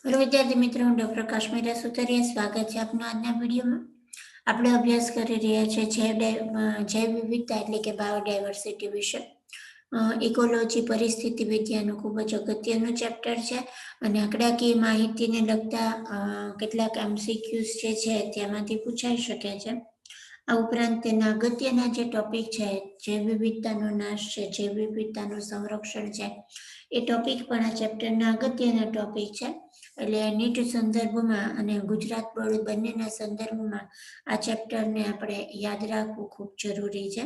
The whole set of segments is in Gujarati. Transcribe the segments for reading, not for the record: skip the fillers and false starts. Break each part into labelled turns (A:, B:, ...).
A: हेलो विद्यार्थी मित्रों, હું ડોક્ટર કાશ્મીરા સુતરિયા સ્વાગત છે આપનું આજના વિડીયોમાં। આપણે અભ્યાસ કરી રહ્યા છીએ જૈવ વિવિધતા એટલે કે બાયોડાયવર્સિટી વિશે। ઇકોલોજી પરિસ્થિતિ વિદ્યાનું ખૂબ જ અગત્યનું ચેપ્ટર છે અને આંકડાકીય માહિતીને લગતા કેટલાક એમસીક્યુઝ જે છે તેમાંથી પૂછાઈ શકે છે। આ ઉપરાંત તેના અગત્યના જે ટોપિક છે, જૈવ વિવિધતાનો નાશ છે, જૈવ વિવિધતાનું સંરક્ષણ છે, એ ટોપિક પણ આ ચેપ્ટરના અગત્યના ટોપિક છે। એટલે નીટ સંદર્ભમાં અને ગુજરાત બોર્ડ બંનેના સંદર્ભમાં આ ચેપ્ટરને આપણે યાદ રાખવું ખૂબ જરૂરી છે।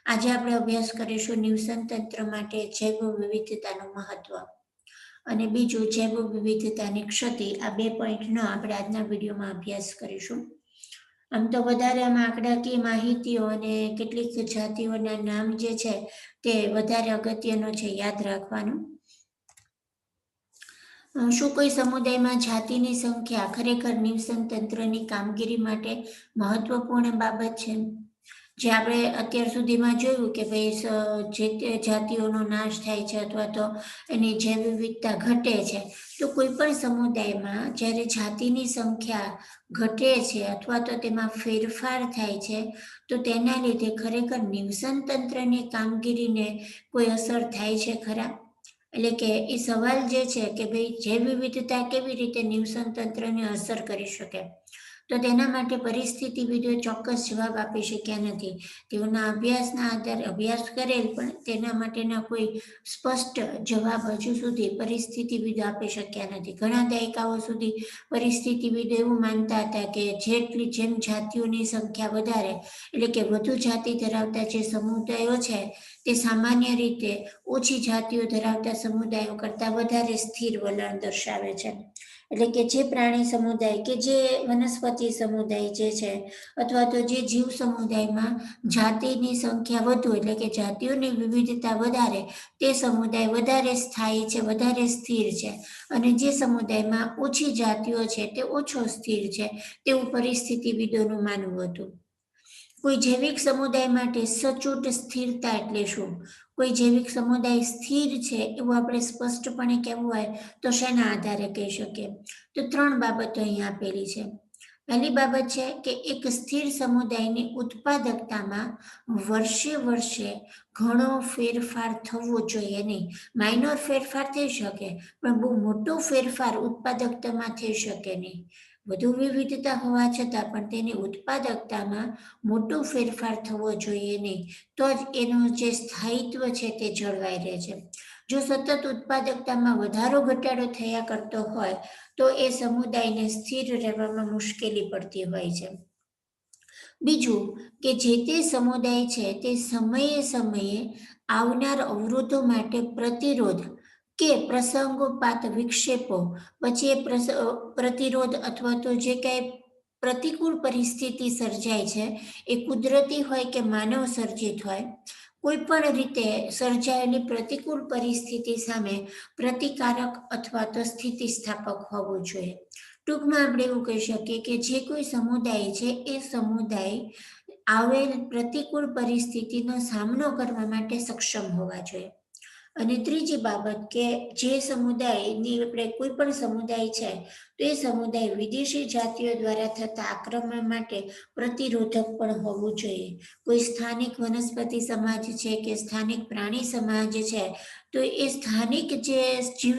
A: આજે આપણે અભ્યાસ કરીશું નિવસન તંત્ર માટે જૈવ વિવિધતાનું મહત્વ અને બીજું જૈવ વિવિધતાની ક્ષતિ। આ બે પોઈન્ટનો આપણે આજના વિડીયોમાં અભ્યાસ કરીશું। આમ તો વધારે આમાં આંકડાકીય માહિતીઓ અને કેટલીક જાતિઓના નામ જે છે તે વધારે અગત્યનો છે યાદ રાખવાનું। શું કોઈ સમુદાયમાં જાતિની સંખ્યા ખરેખર નિવસન તંત્રની કામગીરી માટે મહત્વપૂર્ણ બાબત છે? જે આપણે અત્યાર સુધીમાં જોયું કે ભાઈ જે તે જાતિઓનો નાશ થાય છે અથવા તો એની જૈવ વિવિધતા ઘટે છે, તો કોઈ પણ સમુદાયમાં જ્યારે જાતિની સંખ્યા ઘટે છે અથવા તો તેમાં ફેરફાર થાય છે, તો તેના લીધે ખરેખર નિવસન તંત્રની કામગીરીને કોઈ અસર થાય છે ખરા? એટલે કે એ સવાલ જે છે કે ભાઈ જૈવ વિવિધતા કેવી રીતે નિવસન તંત્રને અસર કરી શકે, તો તેના માટે પરિસ્થિતિવિદો ચોક્કસ જવાબ આપી શક્યા નથી। તેઓના અભ્યાસના આધારે અભ્યાસ કરેલ પણ તેના માટેના કોઈ સ્પષ્ટ જવાબ હજુ સુધી પરિસ્થિતિવિદો આપી શક્યા નથી। ઘણા દાયકાઓ સુધી પરિસ્થિતિવિદો એવું માનતા હતા કે જેમ જાતિઓની સંખ્યા વધારે એટલે કે વધુ જાતિ ધરાવતા જે સમુદાયો છે તે સામાન્ય રીતે ઓછી જાતિઓ ધરાવતા સમુદાયો કરતાં વધારે સ્થિર વલણ દર્શાવે છે। એટલે કે જે પ્રાણી સમુદાય કે જે વનસ્પતિ સમુદાય જે છે અથવા તો જે જીવ સમુદાયમાં જાતિની સંખ્યા વધુ એટલે કે જાતિઓની વિવિધતા વધારે, તે સમુદાય વધારે સ્થાયી છે, વધારે સ્થિર છે, અને જે સમુદાયમાં ઓછી જાતિઓ છે તે ઓછો સ્થિર છે, તેવું પરિસ્થિતિવિદોનું માનવું હતું। કોઈ જૈવિક સમુદાય માટે સચોટ સ્થિરતા એટલે શું? કોઈ જૈવિક સમુદાય સ્થિર છે એવું આપણે સ્પષ્ટપણે કહેવું હોય તો શેના આધારે કહી શકીએ? તો ત્રણ બાબતો અહીં આપેલી છે। પહેલી બાબત છે કે એક સ્થિર સમુદાયની ઉત્પાદકતામાં વર્ષે ઘણો ફેરફાર થવો જોઈએ નહીં। માઇનોર ફેરફાર થઈ શકે પણ બહુ મોટો ફેરફાર ઉત્પાદકતામાં થઈ શકે નહીં। વધુ વિવિધતા હોવા છતાં પણ તેની ઉત્પાદકતામાં મોટો ફેરફાર થવો જોઈએ નહીં, તો જ એનું જે સ્થાયિત્વ છે તે જળવાઈ રહે છે। જો સતત ઉત્પાદકતામાં વધારો ઘટાડો થયા કરતો હોય તો એ સમુદાયને સ્થિર રહેવામાં મુશ્કેલી પડતી હોય છે। બીજું કે જે તે સમુદાય છે તે સમયે આવનાર અવરોધો માટે પ્રતિરોધ કે પ્રસંગોપાત વિક્ષેપો, પછી એ પ્રતિરોધ અથવા તો જે કાંઈ પ્રતિકૂળ પરિસ્થિતિ સર્જાય છે એ કુદરતી હોય કે માનવ સર્જિત હોય, કોઈ પણ રીતે સર્જાયેલી પ્રતિકૂળ પરિસ્થિતિ સામે પ્રતિકારક અથવા તો સ્થિતિસ્થાપક હોવું જોઈએ। ટૂંકમાં આપણે એવું કહી શકીએ કે જે કોઈ સમુદાય છે એ સમુદાય આવેલ પ્રતિકૂળ પરિસ્થિતિનો સામનો કરવા માટે સક્ષમ હોવા જોઈએ। અને ત્રીજી બાબત કે જે સમુદાયની આપણે કોઈ પણ સમુદાય છે તો એ સમુદાય વિદેશી જાતિઓ દ્વારા થતા આક્રમણ માટે પ્રતિરોધક પણ હોવું જોઈએ। કોઈ સ્થાનિક વનસ્પતિ સમાજ છે કે સ્થાનિક પ્રાણી સમાજ છે, તો એ સ્થાનિક જે જીવ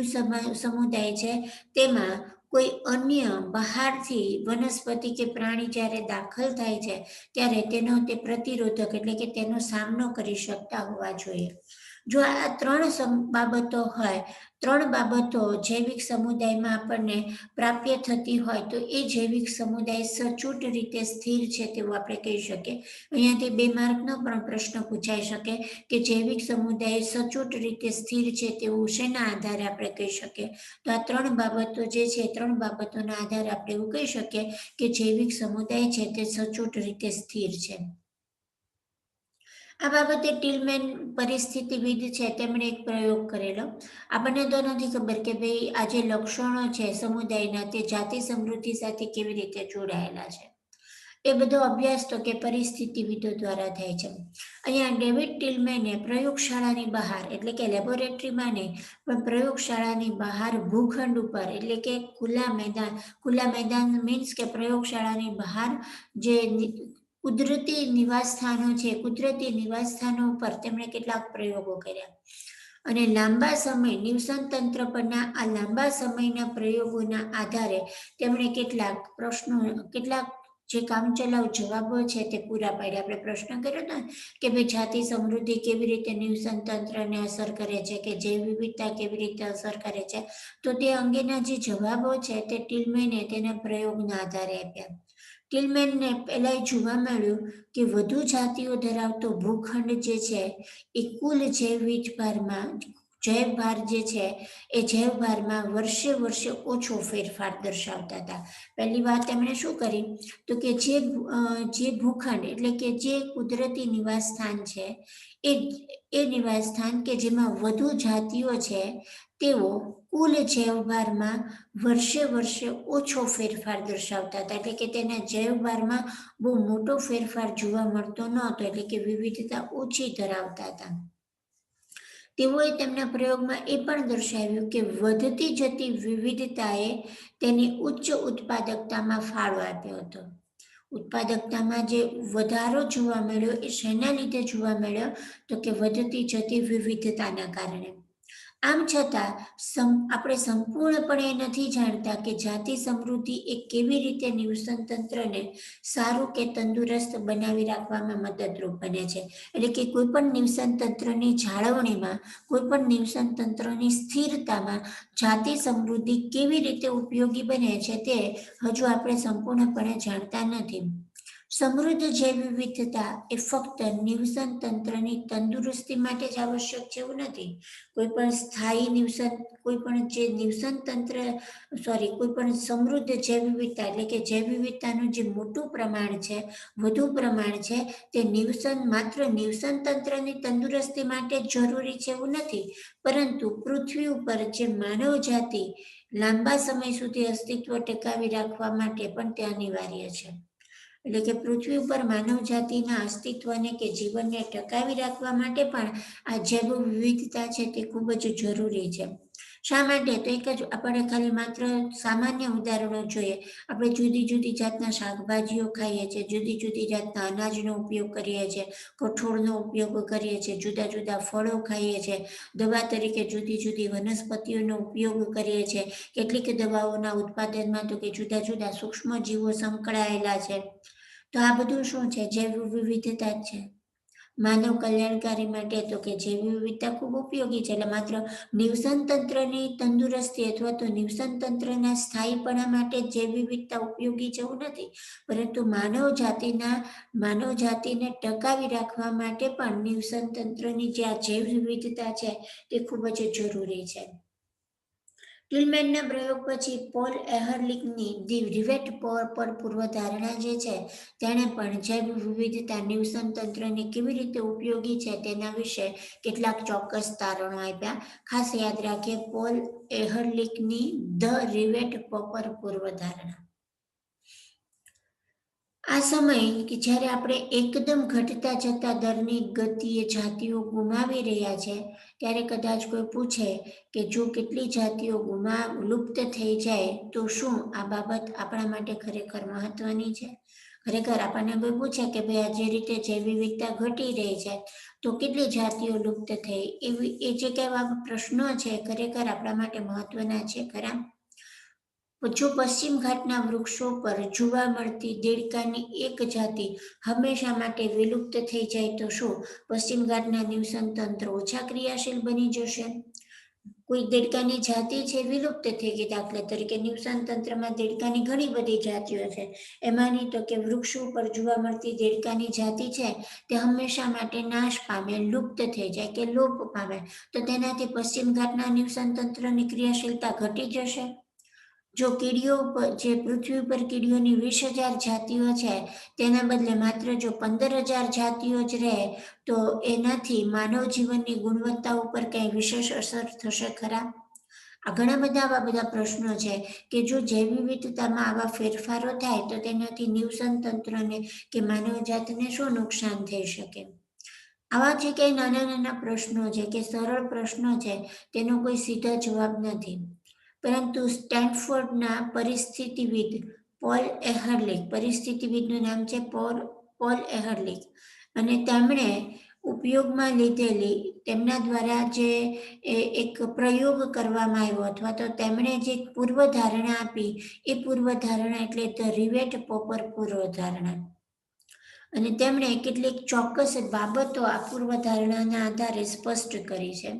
A: સમુદાય છે તેમાં કોઈ અન્ય બહારથી વનસ્પતિ કે પ્રાણી જ્યારે દાખલ થાય છે ત્યારે તેનો તે પ્રતિરોધક એટલે કે તેનો સામનો કરી શકતા હોવા જોઈએ। જો આ ત્રણ બાબતો હોય, ત્રણ બાબતો જૈવિક સમુદાયમાં આપણને પ્રાપ્ય થતી હોય તો એ જૈવિક સમુદાય સચોટ રીતે સ્થિર છે તેવું આપણે કહી શકીએ। અહીંયાથી 2 માર્કનો પણ પ્રશ્ન પૂછાઈ શકે કે જૈવિક સમુદાય સચોટ રીતે સ્થિર છે તેવું શેના આધારે આપણે કહી શકીએ? તો આ ત્રણ બાબતો જે છે, ત્રણ બાબતોના આધારે આપણે એવું કહી શકીએ કે જૈવિક સમુદાય છે તે સચોટ રીતે સ્થિર છે। આ બાબતે ટીલમેન પરિસ્થિતિવિદ છે તેમણે એક પ્રયોગ કરેલો। આપણને તો નથી ખબર કે ભાઈ આ જે લક્ષણો છે સમુદાયના તે જાતિ સમૃદ્ધિ સાથે કેવી રીતે જોડાયેલા છે। એ બધો અભ્યાસ તો કે પરિસ્થિતિવિદો દ્વારા થાય છે. અહીંયા ડેવિડ ટિલમેને પ્રયોગશાળાની બહાર એટલે કે લેબોરેટરીમાં નહીં પણ પ્રયોગશાળાની બહાર ભૂખંડ ઉપર એટલે કે ખુલ્લા મેદાન મીન્સ કે પ્રયોગશાળાની બહાર જે કુદરતી નિવાસસ્થાનો ઉપર તેમણે કેટલાક પ્રયોગો કર્યા અને લાંબા સમય નિવસન તંત્ર પરના આ લાંબા સમયના પ્રયોગોના આધારે તેમણે કેટલાક જે કામચલાઉ જવાબો છે તે પૂરા પાડ્યા. આપણે પ્રશ્ન કર્યો હતો કે ભાઈ જાતિ સમૃદ્ધિ કેવી રીતે નિવસન તંત્રને અસર કરે છે કે જૈવ વિવિધતા કેવી રીતે અસર કરે છે, તો તે અંગેના જે જવાબો છે તે ટિલમેને તેના પ્રયોગના આધારે આપ્યા. ટિલમેનને પહેલા જોવા મળ્યું કે વધુ જાતિઓ ધરાવતો ભૂખંડ જે છે એ કુલ જૈવભાર જે છે એ જૈવભારમાં વર્ષે ઓછો ફેરફાર દર્શાવતા હતા. પહેલી વાત તેમણે શું કરી તો કે જે ભૂખંડ એટલે કે જે કુદરતી નિવાસસ્થાન છે એ નિવાસસ્થાન કે જેમાં વધુ જાતિઓ છે તેઓ કુલ જૈવભારમાં વર્ષે ઓછો ફેરફાર દર્શાવતા હતા. એટલે કે તેના જૈવભારમાં બહુ મોટો ફેરફાર જોવા મળતો ન હતો, એટલે કે વિવિધતા ઓછી ધરાવતા હતા. તેઓએ તેમના પ્રયોગમાં એ પણ દર્શાવ્યું કે વધતી જતી વિવિધતાએ તેની ઉચ્ચ ઉત્પાદકતામાં ફાળો આપ્યો હતો. ઉત્પાદકતામાં જે વધારો જોવા મળ્યો એ શેના લીધે જોવા મળ્યો તો કે વધતી જતી વિવિધતાના કારણે. આમ છતાં આપણે સંપૂર્ણપણે નથી જાણતા કે જાતિ સમૃદ્ધિ એ કેવી રીતે નિવસન તંત્રને સારું કે તંદુરસ્ત બનાવી રાખવામાં મદદરૂપ બને છે. એટલે કે કોઈ પણ નિવસન તંત્રની જાળવણીમાં, કોઈ પણ નિવસન તંત્રની સ્થિરતામાં જાતિ સમૃદ્ધિ કેવી રીતે ઉપયોગી બને છે તે હજુ આપણે સંપૂર્ણપણે જાણતા નથી. સમૃદ્ધ જૈવ વિવિધતા એ ફક્ત નિવસન તંત્રની તંદુરસ્તી માટે જ આવશ્યક છે એવું નથી. કોઈ પણ સમૃદ્ધ જૈવ વિવિધતા એટલે કે જૈવ વિવિધતાનું જે વધુ પ્રમાણ છે તે માત્ર નિવસન તંત્રની તંદુરસ્તી માટે જ જરૂરી છે એવું નથી, પરંતુ પૃથ્વી ઉપર જે માનવ જાતિ લાંબા સમય સુધી અસ્તિત્વ ટકાવી રાખવા માટે પણ તે અનિવાર્ય છે. એટલે કે પૃથ્વી ઉપર માનવ જાતિના અસ્તિત્વને કે જીવનને ટકાવી રાખવા માટે પણ આ જૈવ વિવિધતા છે તે ખૂબ જ જરૂરી છે. શા માટે તો એક જ આપણે ખાલી માત્ર સામાન્ય ઉદાહરણો જોઈએ. આપણે જુદી જુદી જાતના શાકભાજીઓ ખાઈએ છીએ, જુદી જુદી જાતના અનાજનો ઉપયોગ કરીએ છીએ, કઠોળનો ઉપયોગ કરીએ છીએ, જુદા જુદા ફળો ખાઈએ છીએ, દવા તરીકે જુદી જુદી વનસ્પતિઓનો ઉપયોગ કરીએ છીએ. કેટલીક દવાઓના ઉત્પાદનમાં તો કે જુદા જુદા સૂક્ષ્મ જીવો સંકળાયેલા છે. તો આ બધું શું છે? જૈવ વિવિધતા જ છે. માનવ કલ્યાણકારી માટે તો કે જૈવ વિવિધતા ખૂબ ઉપયોગી છે. એટલે માત્ર નિવસન તંત્રની તંદુરસ્તી અથવા તો નિવસન તંત્રના સ્થાયીપણા માટે જૈવ વિવિધતા ઉપયોગી છે એવું નથી, પરંતુ માનવ જાતિને ટકાવી રાખવા માટે પણ નિવસન તંત્રની જે આ જૈવ વિવિધતા છે તે ખૂબ જ જરૂરી છે. ટિલમેનના પ્રયોગ પછી પોલ એહરલિચની ધી રિવેટ પર પૂર્વધારણા જે છે તેણે પણ જૈવ વિવિધતા નિવસન તંત્રને કેવી રીતે ઉપયોગી છે તેના વિશે કેટલાક ચોક્કસ તારણો આપ્યા. ખાસ યાદ રાખીએ, પોલ એહરલિચની ધ રિવેટ પર પૂર્વધારણા. આ સમય કે જ્યારે આપણે એકદમ ઘટતા જતા દરની ગતિએ જાતિઓ ગુમાવી રહ્યા છે ત્યારે કદાચ કોઈ પૂછે કે જો કેટલી જાતિઓ લુપ્ત થઈ જાય તો શું આ બાબત આપણા માટે ખરેખર મહત્વની છે? ખરેખર આપણને કોઈ પૂછે કે ભાઈ આ જે રીતે જૈવ વિવિધતા ઘટી રહી છે તો કેટલી જાતિઓ લુપ્ત થઈ, એ જે કઈ પ્રશ્નો છે ખરેખર આપણા માટે મહત્વના છે ખરા? જો પશ્ચિમ ઘાટના વૃક્ષો પર જોવા મળતી દેડકાની એક જાતિ હંમેશા માટે વિલુપ્ત થઈ જાય તો શું પશ્ચિમ ઘાટના નિવસન તંત્ર ઓછા ક્રિયાશીલ બની જશે? કોઈ દેડકાની જાતિ છે વિલુપ્ત થઈ ગઈ, દાખલા તરીકે નિવસન તંત્રમાં દેડકાની ઘણી બધી જાતિઓ છે, એમાંની તો કે વૃક્ષો પર જોવા મળતી દેડકાની જાતિ છે તે હંમેશા માટે નાશ પામે, લુપ્ત થઈ જાય કે લોપ પામે, તો તેનાથી પશ્ચિમ ઘાટના નિવસન તંત્રની ક્રિયાશીલતા ઘટી જશે. જો જે પૃથ્વી પર કીડીઓની 20,000 જાતિઓ છે તેના બદલે માત્ર જો 15,000 જાતિઓ જ રહે તો એનાથી માનવ જીવનની ગુણવત્તા ઉપર કંઈ વિશેષ અસર થશે ખરા? આ ઘણા બધા આવા બધા પ્રશ્નો છે કે જો જૈવ વિવિધતામાં આવા ફેરફારો થાય તો તેનાથી નિવસન તંત્રને કે માનવજાતને શું નુકસાન થઈ શકે. આવા જે કંઈ નાના નાના પ્રશ્નો છે કે સરળ પ્રશ્નો છે તેનો કોઈ સીધા જવાબ નથી, પરંતુ સ્ટેનફોર્ડના પરિસ્થિતિવિદ પોલ એહર્લિચ, પરિસ્થિતિવિદનું નામ છે પોલ એહર્લિચ, અને તેમણે ઉપયોગમાં લીધેલી તેમના દ્વારા જે એક પ્રયોગ કરવામાં આવ્યો અથવા તો તેમણે જે પૂર્વધારણા આપી એ પૂર્વધારણા એટલે ધ રિવેટ પોપર પૂર્વધારણા. અને તેમણે કેટલીક ચોક્કસ બાબતો આ પૂર્વધારણાના આધારે સ્પષ્ટ કરી છે.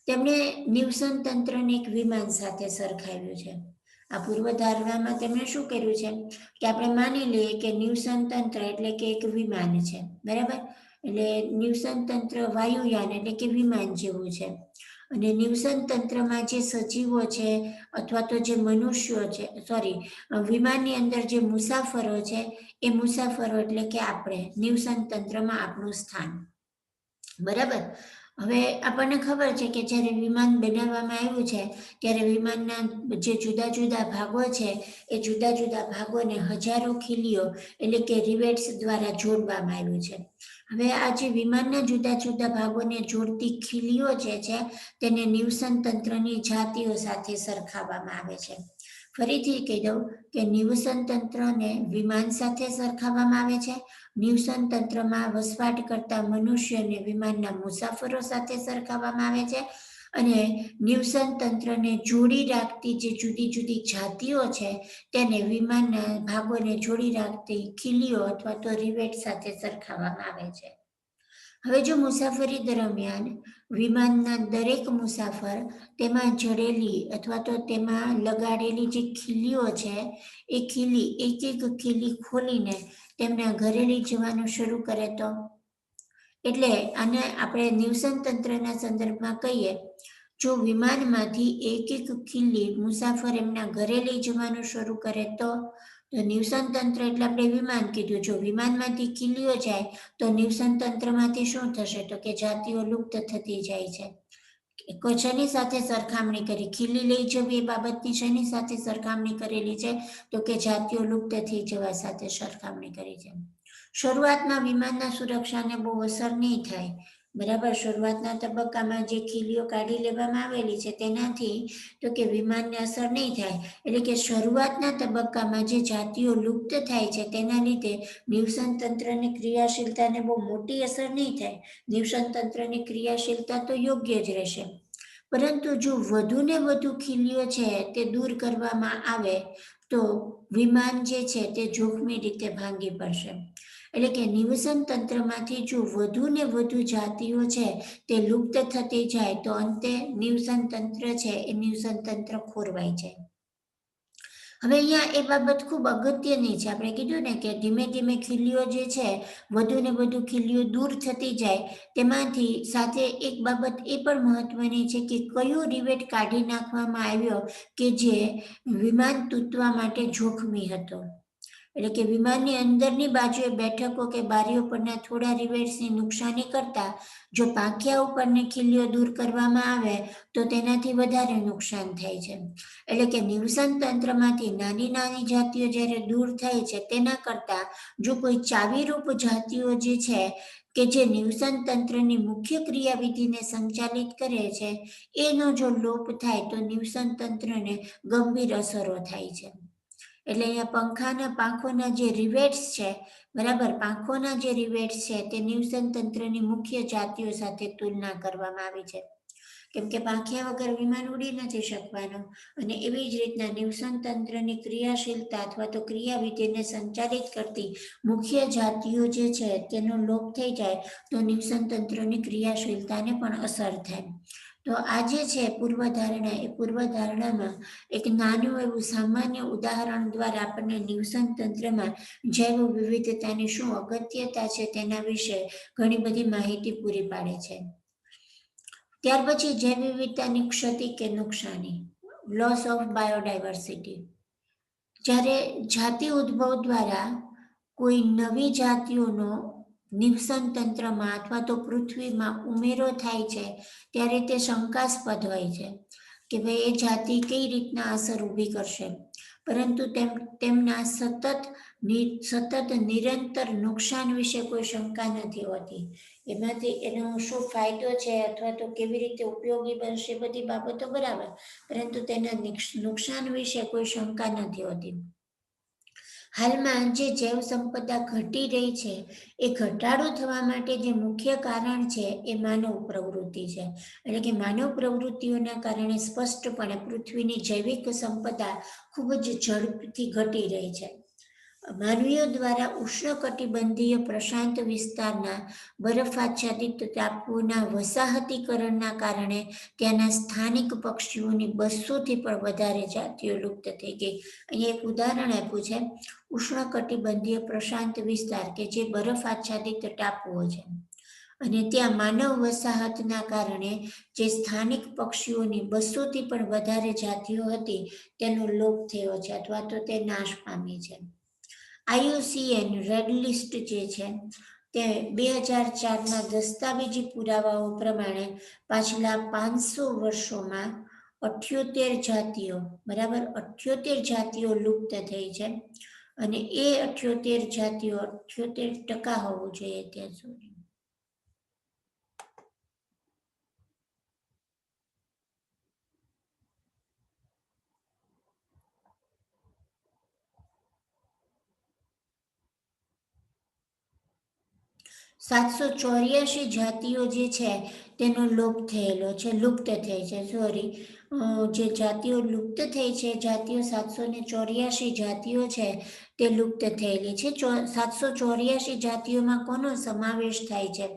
A: તેમણે નિવસન તંત્રને એક વિમાન સાથે સરખાવ્યું છે. આ પૂર્વધારણામાં તેમણે શું કર્યું છે કે આપણે માની લઈએ કે નિવસન તંત્ર એટલે કે એક વિમાન છે, બરાબર. એટલે નિવસન તંત્ર વાયુયાન એટલે કે વિમાન જેવું છે, અને નિવસન તંત્રમાં જે સજીવો છે અથવા તો જે મનુષ્યો છે, વિમાનની અંદર જે મુસાફરો છે એ મુસાફરો એટલે કે આપણે નિવસન તંત્રમાં આપણું સ્થાન, બરાબર. હવે આપણને ખબર છે કે જ્યારે વિમાન બનાવવામાં આવ્યું છે ત્યારે વિમાનના જે જુદા જુદા ભાગો છે એ જુદા જુદા ભાગોને હજારો ખીલીઓ એટલે કે રિવેટ્સ દ્વારા જોડવામાં આવ્યું છે. હવે આ જે વિમાનના જુદા જુદા ભાગોને જોડતી ખીલીઓ જે છે તેને નિવસન તંત્રની જાતિઓ સાથે સરખાવવામાં આવે છે. ફરીથી કહી દઉં કે નિવસન તંત્રને વિમાન સાથે સરખાવવામાં આવે છે, નિવસન તંત્રમાં વસવાટ કરતા મનુષ્યને વિમાનના મુસાફરો સાથે સરખાવવામાં આવે છે, અને નિવસન તંત્રને જોડી રાખતી જે જુદી જુદી જાતિઓ છે તેને વિમાનના ભાગોને જોડી રાખતી ખીલીઓ અથવા તો રિવેટ સાથે સરખાવવામાં આવે છે. હવે જો મુસાફરી દરમિયાન વિમાનના દરેક મુસાફર તેમાં જડેલી અથવા તો તેમાં લગાડેલી જે ખીલીઓ છે એ ખીલી એક એક ખીલી ખોલીને તેમના ઘરે લઈ જવાનું શરૂ કરે તો, એટલે આને આપણે નિવસન તંત્રના સંદર્ભમાં કહીએ, જો વિમાનમાંથી એક એક ખીલી મુસાફર એમના ઘરે લઈ જવાનું શરૂ કરે તો નિવસન તંત્ર એટલે આપણે વિમાન કીધું, જો વિમાનમાંથી ખીલીઓ જાય તો નિવસન તંત્રમાંથી શું થશે તો કે જાતિઓ લુપ્ત થતી જાય છે. શેની સાથે સરખામણી કરી, ખીલી લઈ જવી એ બાબતની શેની સાથે સરખામણી કરેલી છે તો કે જાતિઓ લુપ્ત થઈ જવા સાથે સરખામણી કરી છે. શરૂઆતમાં વિમાનના સુરક્ષાને બહુ અસર નહીં થાય, બરાબર. શરૂઆતના તબક્કામાં જે ખીલીઓ કાઢી લેવામાં આવેલી છે તેનાથી તો કે વિમાનને અસર નહીં થાય, એટલે કે શરૂઆતના તબક્કામાં જે જાતિઓ લુપ્ત થાય છે તેના લીધે નિવસન તંત્રની ક્રિયાશીલતાને બહુ મોટી અસર નહીં થાય. નિવસન તંત્રની ક્રિયાશીલતા તો યોગ્ય જ રહેશે, પરંતુ જો વધુ ને વધુ ખીલીઓ છે તે દૂર કરવામાં આવે તો વિમાન જે છે તે જોખમી રીતે ભાંગી પડશે. એટલે કે નિવસન તંત્રમાંથી જો વધુ ને વધુ જાતિઓ છે તે લુપ્ત થતી જાય તો અંતે નિવસન તંત્ર છે એ નિવસન તંત્ર ખોરવાઈ જાય. હવે અહીંયા એ બાબત ખૂબ અગત્યની છે. આપણે કીધું ને કે ધીમે ધીમે ખીલીઓ જે છે વધુ ને વધુ ખીલીઓ દૂર થતી જાય, તેમાંથી સાથે એક બાબત એ પણ મહત્વની છે કે કયો રિવેટ કાઢી નાખવામાં આવ્યો કે જે વિમાન તૂટવા માટે જોખમી હતો. એટલે કે વિમાનની અંદરની બાજુએ બેઠકો કે બારીઓ પરના થોડા રિવેટ્સની નુકસાની કરતા જો પાંખિયા ઉપરની ખીલીઓ દૂર કરવામાં આવે તો તેનાથી વધારે નુકસાન થાય છે. એટલે કે નિવસન તંત્રમાંથી નાની નાની જાતિઓ જ્યારે દૂર થાય છે તેના કરતાં જો કોઈ ચાવીરૂપ જાતિઓ જે છે કે જે નિવસન તંત્રની મુખ્ય ક્રિયાવિધિને સંચાલિત કરે છે એનો જો લોપ થાય તો નિવસન તંત્રને ગંભીર અસરો થાય છે. એટલે અહીંયા પાંખોના જે રિવેટ્સ છે, બરાબર, પાંખોના જે રિવેટ્સ છે તે નિવસન તંત્રની મુખ્ય જાતિઓ સાથે તુલના કરવામાં આવી છે, કેમ કે પાંખિયા વગર વિમાન ઉડી નથી શકવાનું. અને એવી જ રીતના નિવસન તંત્રની ક્રિયાશીલતા અથવા તો ક્રિયાવિધિને સંચાલિત કરતી મુખ્ય જાતિઓ જે છે તેનો લોપ થઈ જાય તો નિવસન તંત્રની ક્રિયાશીલતાને પણ અસર થાય. તો આ જે છે પૂર્વધારણા, એ પૂર્વધારણામાં એક નાનું એવું સામાન્ય ઉદાહરણ દ્વારા આપણને નિવસન તંત્રમાં જૈવ વિવિધતાની શું અગત્યતા છે તેના વિશે ઘણી બધી માહિતી પૂરી પાડે છે. ત્યાર પછી જૈવ વિવિધતાની ક્ષતિ કે નુકસાની, લોસ ઓફ બાયોડાયવર્સિટી. જ્યારે જાતિ ઉદ્ભવ દ્વારા કોઈ નવી જાતિઓનો નિવસન તંત્રમાં અથવા તો પૃથ્વીમાં ઉમેરો થાય છે ત્યારે તે શંકાસ્પદ હોય છે. કે ભાઈ એ જાતિ કઈ રીતના અસર ઊભી કરશે, પરંતુ તેમના સતત નિરંતર નુકસાન વિશે કોઈ શંકા નથી હોતી. એમાંથી એનો શું ફાયદો છે અથવા તો કેવી રીતે ઉપયોગી બનશે બધી બાબતો બરાબર, પરંતુ તેના નુકસાન વિશે કોઈ શંકા નથી હોતી. હાલમાં જે જૈવ સંપદા ઘટી રહી છે એ ઘટાડો થવા માટે જે મુખ્ય કારણ છે એ માનવ પ્રવૃત્તિ છે. એટલે કે માનવ પ્રવૃત્તિઓના કારણે સ્પષ્ટપણે પૃથ્વીની જૈવિક સંપદા ખૂબ જ ઝડપથી ઘટી રહી છે. માનવીઓ દ્વારા ઉષ્ણકટિબંધીય પ્રશાંત વિસ્તારના બરફાચ્છાદિત ટાપુઓના વસાહતીકરણના કારણે ત્યાંના સ્થાનિક પક્ષીઓની 200થી પણ વધારે જાતિઓ લુપ્ત થઈ ગઈ. અહીંયા એક ઉદાહરણ આપ્યું છે, ઉષ્ણકટિબંધીય પ્રશાંત વિસ્તાર કે જે બરફ આચ્છાદિત ટાપુઓ છે અને ત્યાં માનવ વસાહતના કારણે જે સ્થાનિક પક્ષીઓની 200થી પણ વધારે જાતિઓ હતી તેનો લોપ થયો છે અથવા તો તે નાશ પામી છે. IUCN રેડ લિસ્ટ જે છે તે 2004ના દસ્તાવેજી પુરાવાઓ પ્રમાણે પાછલા 500 વર્ષોમાં 78 જાતિઓ, બરાબર, 78 જાતિઓ લુપ્ત થઈ છે અને એ 78 જાતિઓ 78% હોવું જોઈએ ત્યાં સુધી. 784 જાતિઓ જે છે તેનો લોપ થયેલો છે, લુપ્ત થઈ છે, સોરી, જે જાતિઓ લુપ્ત થઈ છે, જાતિઓ 784 જાતિઓ છે તે લુપ્ત થયેલી છે. 784 જાતિઓમાં કોનો સમાવેશ થાય છે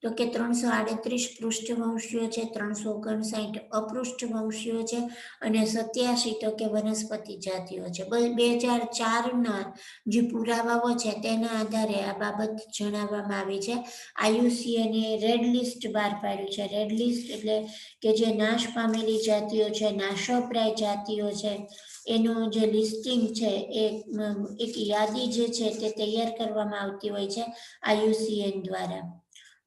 A: તો કે 338 પૃષ્ઠવંશીઓ છે, 359 અપૃષ્ઠવંશીઓ છે અને 87 તો કે વનસ્પતિ જાતિઓ છે. 2004ના જે પુરાવાઓ છે તેના આધારે આ બાબત જણાવવામાં આવી છે. IUCN રેડ લિસ્ટ બહાર પાડ્યું છે. રેડ લિસ્ટ એટલે કે જે નાશ પામેલી જાતિઓ છે, નાશોપ્રાય જાતિઓ છે, એનું જે લિસ્ટિંગ છે એ એક યાદી જે છે તે તૈયાર કરવામાં આવતી હોય છે IUCN દ્વારા.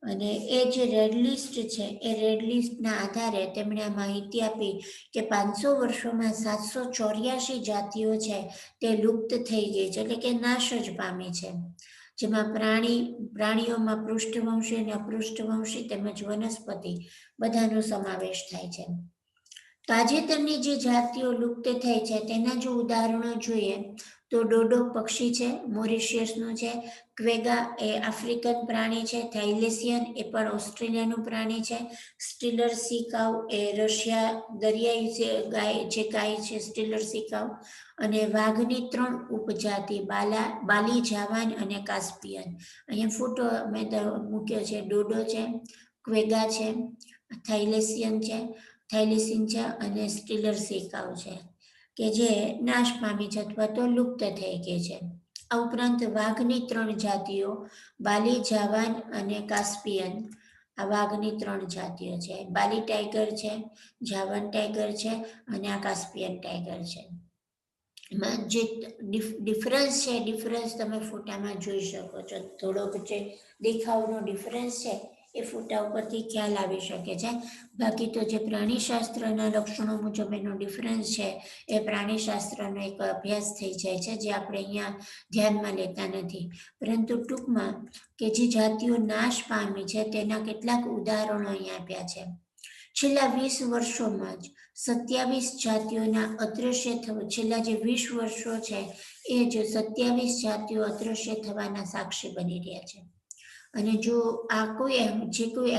A: અને એ જે રેડ લિસ્ટ છે એ રેડ લિસ્ટના આધારે તેમણે આ માહિતી આપી કે 500 વર્ષોમાં 784 જાતિઓ છે તે લુપ્ત થઈ ગઈ છે, એટલે કે નાશ જ પામી છે. જેમાં પ્રાણીઓમાં પૃષ્ઠવંશી અને અપૃષ્ઠવંશી તેમજ વનસ્પતિ બધાનો સમાવેશ થાય છે. તાજેતરની જે જાતિઓ લુપ્ત થઈ છે તેના જો ઉદાહરણો જોઈએ તો ડોડો પક્ષી છે, મોરિશિયસનું છે, ક્વેગા એ આફ્રિકન પ્રાણી છે, થાઇલેસિયન એ પણ ઓસ્ટ્રેલિયાનું પ્રાણી છે, સ્ટીલર સી કાઉ એ રશિયા દરિયાઈ જે ગાય છે સ્ટીલર સી કાઉ, અને વાઘની 3 ઉપજાતિ બાલી, જાવાન અને કાસ્પિયન. અહીંયા ફોટો મેં મૂક્યો છે, ડોડો છે, ક્વેગા છે, થાઇલેસિયન છે અને સ્ટીલર સી કાઉ છે કે જે નાશ પામી છે અથવા તો લુપ્ત થઈ ગઈ છે. આ ઉપરાંત વાઘની 3 જાતિઓ બાલી, જાવાન અને કાસ્પિયન, આ વાઘની 3 જાતિઓ છે. બાલી ટાઈગર છે, જાવાન ટાઈગર છે અને આ કાસ્પિયન ટાઈગર છે. એમાં જે ડિફરન્સ છે, ડિફરન્સ તમે ફોટામાં જોઈ શકો છો. થોડોક જે દેખાવનો ડિફરન્સ છે એ ફોટા ઉપરથી ખ્યાલ આવી શકે છે. બાકી તો જે પ્રાણીશાસ્ત્રના લક્ષણો મુજબ એનો ડિફરન્સ છે એ પ્રાણીશાસ્ત્રનો એક અભ્યાસ થઈ જાય છે જે આપણે અહીંયા ધ્યાનમાં લેતા નથી. પરંતુ ટૂંકમાં કે જે જાતિઓ નાશ પામી છે તેના કેટલાક ઉદાહરણો અહીંયા આપ્યા છે. છેલ્લા 20 વર્ષોમાં જ 27 જાતિઓના અદૃશ્ય છેલ્લા જે 20 વર્ષો છે એ જ 27 જાતિઓ અદૃશ્ય થવાના સાક્ષી બની રહ્યા છે. અને જો આ કોઈ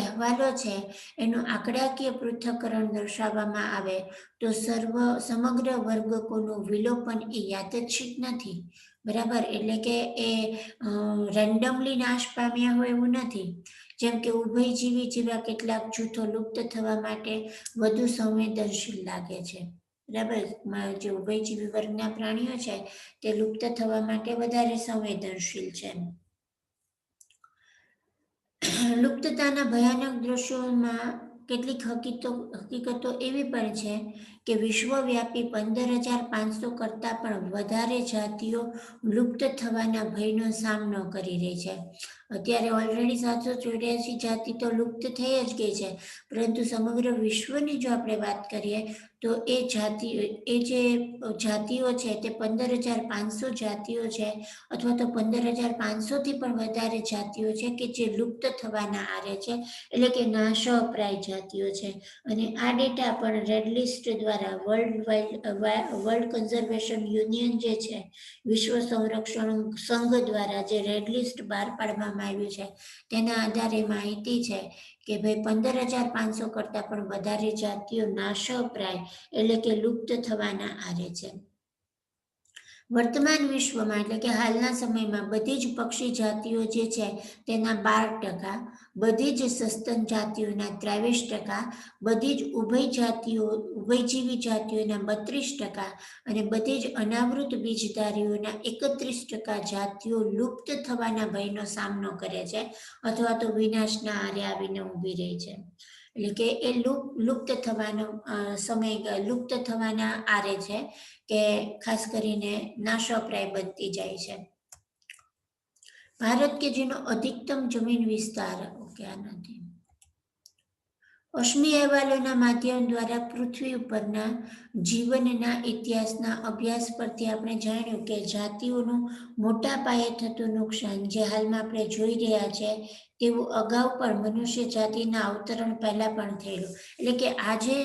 A: અહેવાલો છે એનું આંકડાકીય પૃથ્થકરણ દર્શાવવામાં આવે તો સમગ્ર વર્ગકોનું વિલોપન એ યાદચ્છિક નથી, બરાબર, એટલે કે એ રેન્ડમલી નાશ પામ્યા હોય એવું નથી. જેમ કે ઉભયજીવી જેવા કેટલાક જૂથો લુપ્ત થવા માટે વધુ સંવેદનશીલ લાગે છે, બરાબર. જે ઉભયજીવી વર્ગના પ્રાણીઓ છે તે લુપ્ત થવા માટે વધારે સંવેદનશીલ છે. લુપ્તતાના ભયાનક દ્રશ્યોમાં કેટલીક હકીકતો એવી પણ છે કે વિશ્વવ્યાપી 15,500 કરતાં પણ વધારે જાતિઓ લુપ્ત થવાના ભયનો સામનો કરી રહી છે. અત્યારે ઓલરેડી 784 જાતિ તો લુપ્ત થઈ જ ગઈ છે, પરંતુ સમગ્ર વિશ્વની જો આપણે વાત કરીએ તો એ જે જાતિઓ છે તે 15,500 જાતિઓ છે, અથવા તો 15,500થી પણ વધારે જાતિઓ છે કે જે લુપ્ત થવાના આરે છે, એટલે કે નાશપ્રાય જાતિઓ છે. અને આ ડેટા પણ રેડ લિસ્ટ દ્વારા વર્લ્ડ કન્ઝર્વેશન યુનિયન જે છે, વિશ્વ સંરક્ષણ સંઘ દ્વારા જે રેડ લિસ્ટ બહાર પાડવામાં આવ્યું છે, તેના આધારે માહિતી છે કે ભાઈ 15,500 કરતાં પણ વધારે જાતિઓ નાશપ્રાય એટલે કે લુપ્ત થવાના આરે છે. વર્તમાન વિશ્વમાં એટલે કે હાલના સમયમાં બધી જ પક્ષી જાતિઓ જે છે તેના 12%, બધી જ સસ્તન જાતિઓના 23%, બધી જ ઉભયજીવી જાતિઓના 32% અને બધી જ અનાવૃત બીજધારીઓના 31% જાતિઓ લુપ્ત થવાના ભયનો સામનો કરે છે, અથવા તો વિનાશના આરે આવીને ઊભી રહી છે. એટલે કે એ લુપ્ત થવાના આરે છે, કે ખાસ કરીને નાશપ્રાય બનતી જાય છે. ભારત કે જેનો અધિકતમ જમીન વિસ્તાર અશ્મિ અહેવાલોના માધ્યમ દ્વારા પૃથ્વી ઉપરના જીવનના ઇતિહાસના અભ્યાસ પરથી આપણે જાણ્યું કે જાતિઓનું મોટા પાયે થતું નુકસાન જે હાલમાં આપણે જોઈ રહ્યા છે તેવું અગાઉ પણ મનુષ્ય જાતિના અવતરણ પહેલા પણ થયેલું. એટલે કે આજે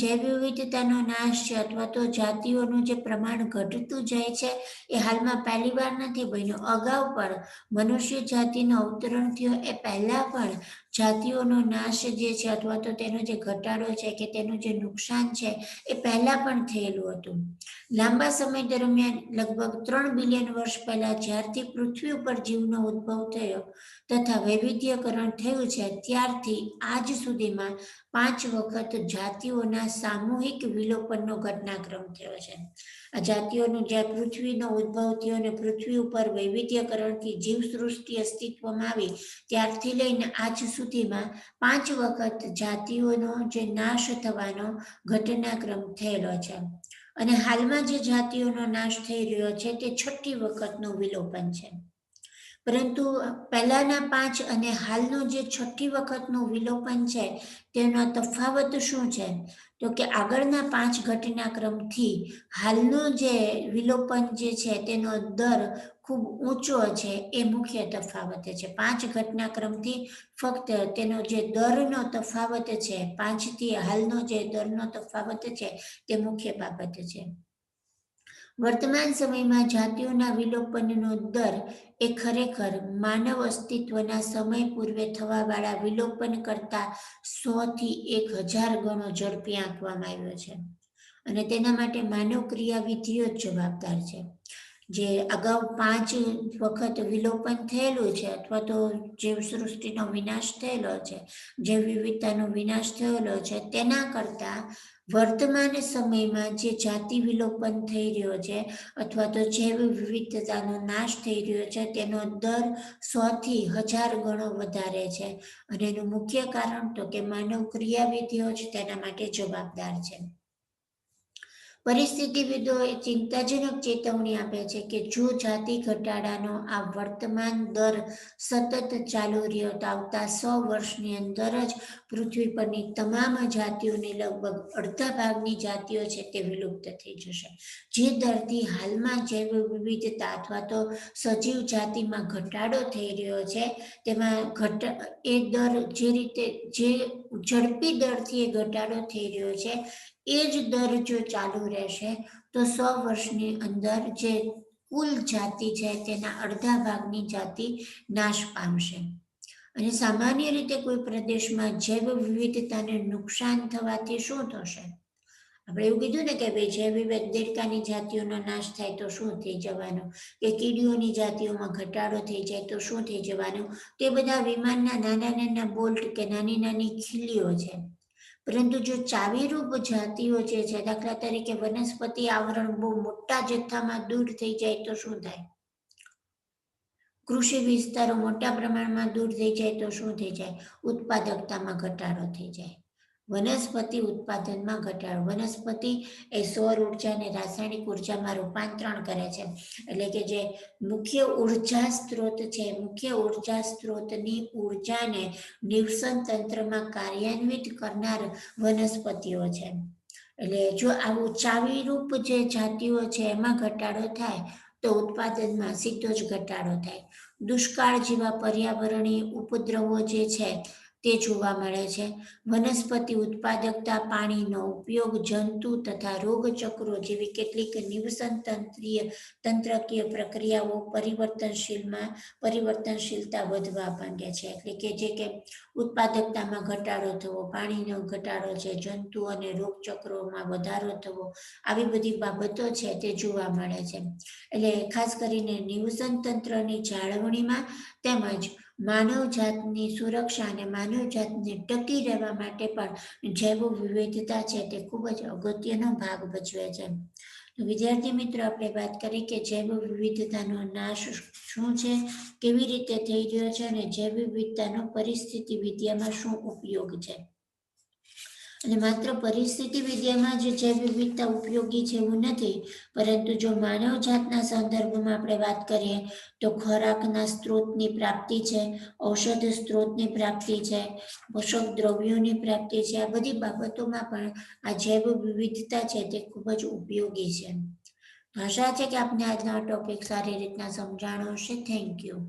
A: જૈવ વિવિધતાનો નાશ છે, અથવા તો જાતિઓનું જે પ્રમાણ ઘટતું જાય છે એ હાલમાં પહેલી વાર નથી બન્યું. અગાઉ પણ મનુષ્ય જાતિનું અવતરણ થયો એ પહેલા પણ જાતિઓનો નાશ જે છે, અથવા તો તેનો જે ઘટાડો છે કે તેનું જે નુકસાન છે એ પહેલા પણ થયેલું હતું. લાંબા સમય દરમિયાન લગભગ 3 બિલિયન વર્ષ પહેલા જ્યારથી પૃથ્વી ઉપર જીવનો ઉદ્ભવ થયો તથા વૈવિધ્યકરણ થયું છે, ત્યારથી આજ સુધીમાં 5 વખત જાતિઓના સામૂહિક વિલોપનનો ઘટનાક્રમ થયો છે. આ જાતિઓનું જ્યાં પૃથ્વીનો ઉદ્ભવ થયો અને પૃથ્વી ઉપર વૈવિધ્યકરણથી જીવસૃષ્ટિ અસ્તિત્વમાં આવી ત્યારથી લઈને આજ સુધીમાં 5 વખત જાતિઓનો જે નાશ થવાનો ઘટનાક્રમ થયેલો છે. અને હાલમાં જે જાતિઓનો નાશ થઈ રહ્યો છે તે 6ઠી વખતનું વિલોપન છે. પરંતુ પહેલાના 5 અને હાલનું જે 6ઠી વખતનું વિલોપન છે તેનો તફાવત શું છે? તો કે આગળના 5 ઘટનાક્રમથી હાલનું જે વિલોપન જે છે તેનો દર ખૂબ ઊંચો છે, એ મુખ્ય તફાવત છે. 5 ઘટનાક્રમથી ફક્ત તેનો જે દરનો તફાવત છે, 5થી હાલનો જે દરનો તફાવત છે તે મુખ્ય બાબત છે. વર્તમાન સમયમાં જાતિઓના વિલોપનનો દર એ ખરેખર માનવ અસ્તિત્વના સમય પૂર્વે થવાવાળા વિલોપન કરતાં 100 થી 1000 ગણો ઝડપી આંકવામાં આવ્યો છે. અને તેના માટે માનવ ક્રિયાવિધિઓ જ જવાબદાર છે. જે અગાઉ 5 વખત વિલોપન થયેલું છે, અથવા તો જીવસૃષ્ટિનો વિનાશ થયેલો છે, જૈવ વિવિધતાનો વિનાશ થયેલો છે, તેના કરતાં વર્તમાન સમયમાં જે જાતિ વિલોપન થઈ રહ્યો છે, અથવા તો જૈવ વિવિધતાનો નાશ થઈ રહ્યો છે, તેનો દર 100 થી 1000 ગણો વધારે છે. અને એનું મુખ્ય કારણ તો કે માનવ ક્રિયાવિધિઓ જ તેના માટે જવાબદાર છે. પરિસ્થિતિવિદોએ ચિંતાજનક ચેતવણી આપે છે કે જો જાતિ ઘટાડાનો આ વર્તમાન દર સતત ચાલુ રહ્યો તો આવતા 100 વર્ષની અંદર જ પૃથ્વી પરની તમામ જાતિઓની લગભગ અડધા ભાગની જાતિઓ છે તે વિલુપ્ત થઈ જશે. જે દરથી હાલમાં જૈવ વિવિધતા અથવા તો સજીવ જાતિમાં ઘટાડો થઈ રહ્યો છે, તેમાં એ દર જે ઝડપી દરથી એ ઘટાડો થઈ રહ્યો છે, એ જ દર જો ચાલુ રહેશે તો 100 વર્ષની અંદર જે કુલ જાતિ છે તેના અડધા ભાગની જાતિ નાશ પામશે. અને સામાન્ય રીતે કોઈ પ્રદેશમાં જૈવ વિવિધતાને નુકસાન થવાથી શું થશે? આપણે એવું કીધું ને કે ભાઈ જૈવ દેડકાની જાતિઓનો નાશ થાય તો શું થઈ જવાનું, કે કીડીઓની જાતિઓમાં ઘટાડો થઈ જાય તો શું થઈ જવાનું? તે બધા વિમાનના નાના નાના બોલ્ટ કે નાની નાની ખીલીઓ છે. પરંતુ જો ચાવીરૂપ જાતિઓ જે છે, દાખલા તરીકે વનસ્પતિ આવરણ બહુ મોટા જથ્થામાં દૂર થઈ જાય તો શું થાય? કૃષિ વિસ્તારો મોટા પ્રમાણમાં દૂર થઈ જાય તો શું થઈ જાય? ઉત્પાદકતામાં ઘટાડો થઈ જાય. વનસ્પતિ ઉત્પાદનમાં ઘટાડો. વનસ્પતિ એ સૌર ઉર્જા અને રાસાયણિક ઉર્જામાં રૂપાંતરણ કરે છે. એટલે કે જે મુખ્ય ઉર્જા સ્ત્રોત છે, મુખ્ય ઉર્જા સ્ત્રોતની ઉર્જાને નિવસન તંત્રમાં કાર્યાન્વિત કરનાર વનસ્પતિઓ છે. એટલે જો આવું ચાવીરૂપ જે જાતિઓ છે એમાં ઘટાડો થાય તો ઉત્પાદનમાં સીધો જ ઘટાડો થાય. દુષ્કાળ જેવા પર્યાવરણીય ઉપદ્રવો જે છે તે જોવા મળે છે. વનસ્પતિ ઉત્પાદકતા, પાણીનો ઉપયોગ, જંતુ તથા રોગચક્રો જેવી કેટલીક નિવસન તંત્રકીય પ્રક્રિયાઓ પરિવર્તનશીલતા વધવા માંડે છે. એટલે કે જે કે ઉત્પાદકતામાં ઘટાડો થવો, પાણીનો ઘટાડો છે, જંતુ અને રોગચક્રોમાં વધારો થવો, આવી બધી બાબતો છે તે જોવા મળે છે. એટલે ખાસ કરીને નિવસન તંત્રની જાળવણીમાં તેમજ માનવજાતની સુરક્ષા અને માનવજાતને ટકી રહેવા માટે પણ જૈવ વિવિધતા છે તે ખૂબ જ અગત્યનો ભાગ ભજવે છે. વિદ્યાર્થી મિત્રો, આપણે વાત કરી કે જૈવ વિવિધતાનો નાશ શું છે, કેવી રીતે થઈ રહ્યો છે અને જૈવ વિવિધતાનો પરિસ્થિતિ વિદ્યામાં શું ઉપયોગ છે. અને માત્ર પરિસ્થિતિ વિદ્યામાં જ જૈવ વિવિધતા ઉપયોગી છે એવું નથી, પરંતુ જો માનવ જાતના સંદર્ભમાં આપણે વાત કરીએ તો ખોરાકના સ્ત્રોતની પ્રાપ્તિ છે, ઔષધ સ્ત્રોતની પ્રાપ્તિ છે, પોષક દ્રવ્યોની પ્રાપ્તિ છે, આ બધી બાબતોમાં પણ આ જૈવ વિવિધતા છે તે ખૂબ જ ઉપયોગી છે. આશા છે કે આપને આજનો ટોપિક સારી રીતના સમજાણો હશે. Thank you.